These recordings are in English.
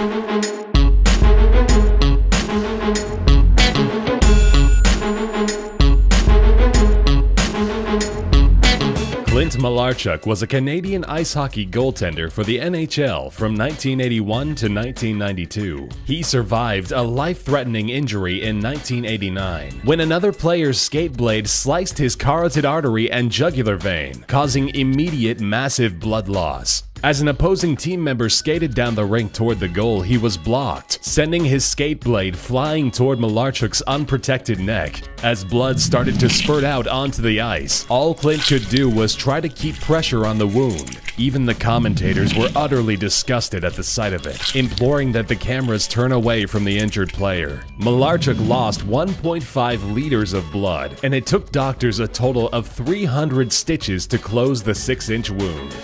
Clint Malarchuk was a Canadian ice hockey goaltender for the NHL from 1981 to 1992. He survived a life-threatening injury in 1989 when another player's skate blade sliced his carotid artery and jugular vein, causing immediate massive blood loss. As an opposing team member skated down the rink toward the goal, he was blocked, sending his skate blade flying toward Malarchuk's unprotected neck. As blood started to spurt out onto the ice, all Clint could do was try to keep pressure on the wound. Even the commentators were utterly disgusted at the sight of it, imploring that the cameras turn away from the injured player. Malarchuk lost 1.5 liters of blood, and it took doctors a total of 300 stitches to close the 6-inch wound.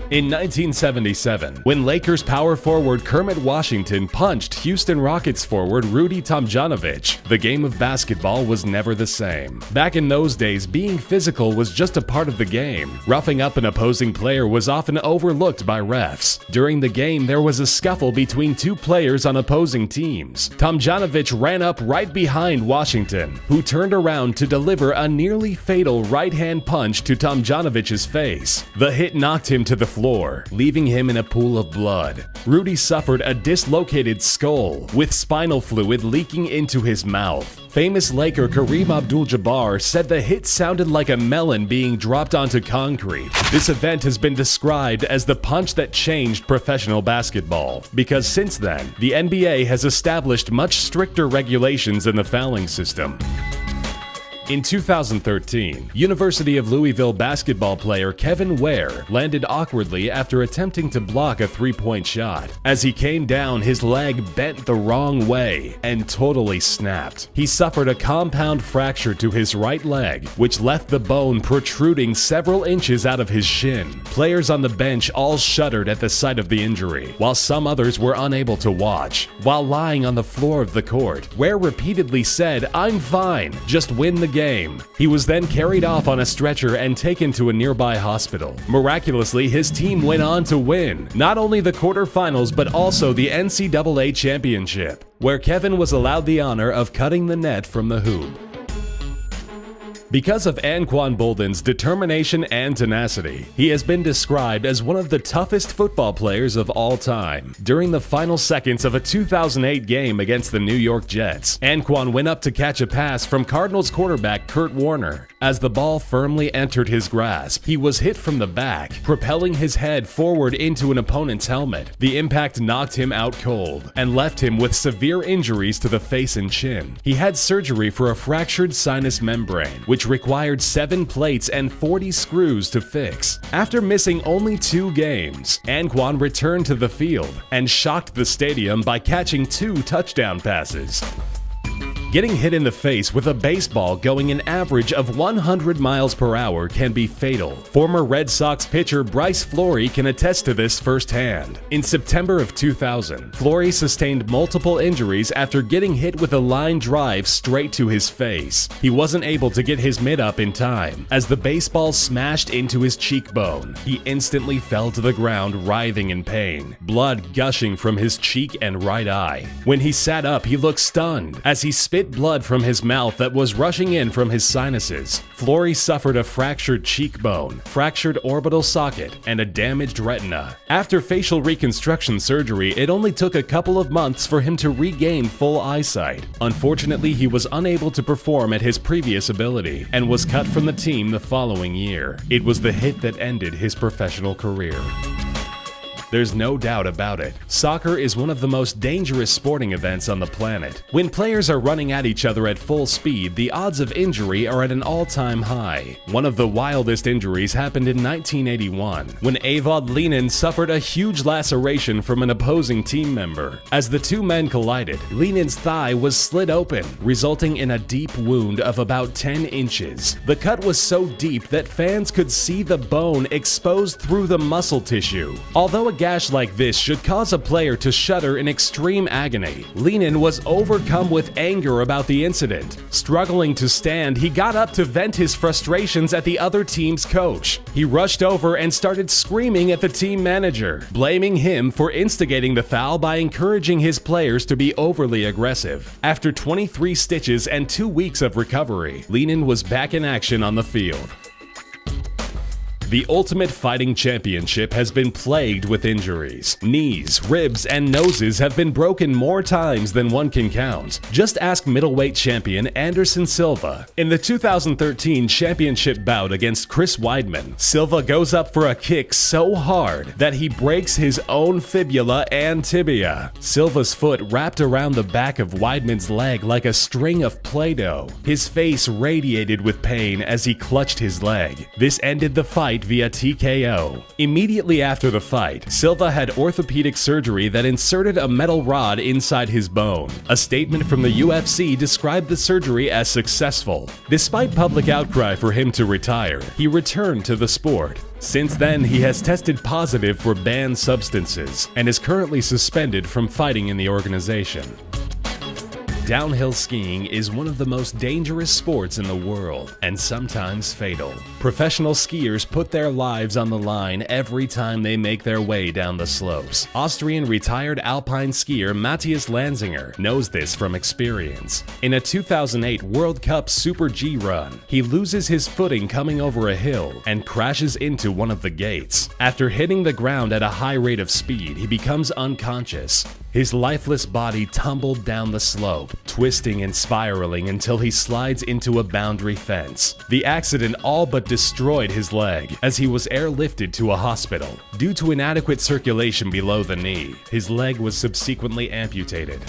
In 1977, when Lakers power forward Kermit Washington punched Houston Rockets forward Rudy Tomjanovich, the game of basketball was never the same. Back in those days, being physical was just a part of the game. Roughing up an opposing player was often overlooked by refs. During the game, there was a scuffle between two players on opposing teams. Tomjanovich ran up right behind Washington, who turned around to deliver a nearly fatal right-hand punch to Tomjanovich's face. The hit knocked him to the floor, leaving him in a pool of blood. Rudy suffered a dislocated skull, with spinal fluid leaking into his mouth. Famous Laker Kareem Abdul-Jabbar said the hit sounded like a melon being dropped onto concrete. This event has been described as the punch that changed professional basketball, because since then, the NBA has established much stricter regulations in the fouling system. In 2013, University of Louisville basketball player Kevin Ware landed awkwardly after attempting to block a three-point shot. As he came down, his leg bent the wrong way and totally snapped. He suffered a compound fracture to his right leg, which left the bone protruding several inches out of his shin. Players on the bench all shuddered at the sight of the injury, while some others were unable to watch. While lying on the floor of the court, Ware repeatedly said, "I'm fine, just win the game." He was then carried off on a stretcher and taken to a nearby hospital. Miraculously, his team went on to win not only the quarterfinals but also the NCAA championship, where Kevin was allowed the honor of cutting the net from the hoop. Because of Anquan Boldin's determination and tenacity, he has been described as one of the toughest football players of all time. During the final seconds of a 2008 game against the New York Jets, Anquan went up to catch a pass from Cardinals quarterback Kurt Warner. As the ball firmly entered his grasp, he was hit from the back, propelling his head forward into an opponent's helmet. The impact knocked him out cold and left him with severe injuries to the face and chin. He had surgery for a fractured sinus membrane, which required 7 plates and 40 screws to fix. After missing only 2 games, Anquan returned to the field and shocked the stadium by catching 2 touchdown passes. Getting hit in the face with a baseball going an average of 100 miles per hour can be fatal. Former Red Sox pitcher Bryce Flory can attest to this firsthand. In September of 2000, Flory sustained multiple injuries after getting hit with a line drive straight to his face. He wasn't able to get his mitt up in time. As the baseball smashed into his cheekbone, he instantly fell to the ground writhing in pain, blood gushing from his cheek and right eye. When he sat up, he looked stunned as he spit blood from his mouth that was rushing in from his sinuses. Flory suffered a fractured cheekbone, fractured orbital socket, and a damaged retina. After facial reconstruction surgery, it only took a couple of months for him to regain full eyesight. Unfortunately, he was unable to perform at his previous ability and was cut from the team the following year. It was the hit that ended his professional career. There's no doubt about it. Soccer is one of the most dangerous sporting events on the planet. When players are running at each other at full speed, the odds of injury are at an all-time high. One of the wildest injuries happened in 1981, when Avod Lenin suffered a huge laceration from an opposing team member. As the two men collided, Lenin's thigh was slit open, resulting in a deep wound of about 10 inches. The cut was so deep that fans could see the bone exposed through the muscle tissue. Although a gash like this should cause a player to shudder in extreme agony. Lenin was overcome with anger about the incident. Struggling to stand, he got up to vent his frustrations at the other team's coach. He rushed over and started screaming at the team manager, blaming him for instigating the foul by encouraging his players to be overly aggressive. After 23 stitches and 2 weeks of recovery, Lenin was back in action on the field. The Ultimate Fighting Championship has been plagued with injuries. Knees, ribs, and noses have been broken more times than one can count. Just ask middleweight champion Anderson Silva. In the 2013 championship bout against Chris Weidman, Silva goes up for a kick so hard that he breaks his own fibula and tibia. Silva's foot wrapped around the back of Weidman's leg like a string of Play-Doh. His face radiated with pain as he clutched his leg. This ended the fight via TKO. Immediately after the fight, Silva had orthopedic surgery that inserted a metal rod inside his bone. A statement from the UFC described the surgery as successful. Despite public outcry for him to retire, he returned to the sport. Since then, he has tested positive for banned substances and is currently suspended from fighting in the organization. Downhill skiing is one of the most dangerous sports in the world, and sometimes fatal. Professional skiers put their lives on the line every time they make their way down the slopes. Austrian retired alpine skier Matthias Lanzinger knows this from experience. In a 2008 World Cup Super G run, he loses his footing coming over a hill and crashes into one of the gates. After hitting the ground at a high rate of speed, he becomes unconscious. His lifeless body tumbled down the slope, twisting and spiraling until he slides into a boundary fence. The accident all but destroyed his leg as he was airlifted to a hospital. Due to inadequate circulation below the knee, his leg was subsequently amputated.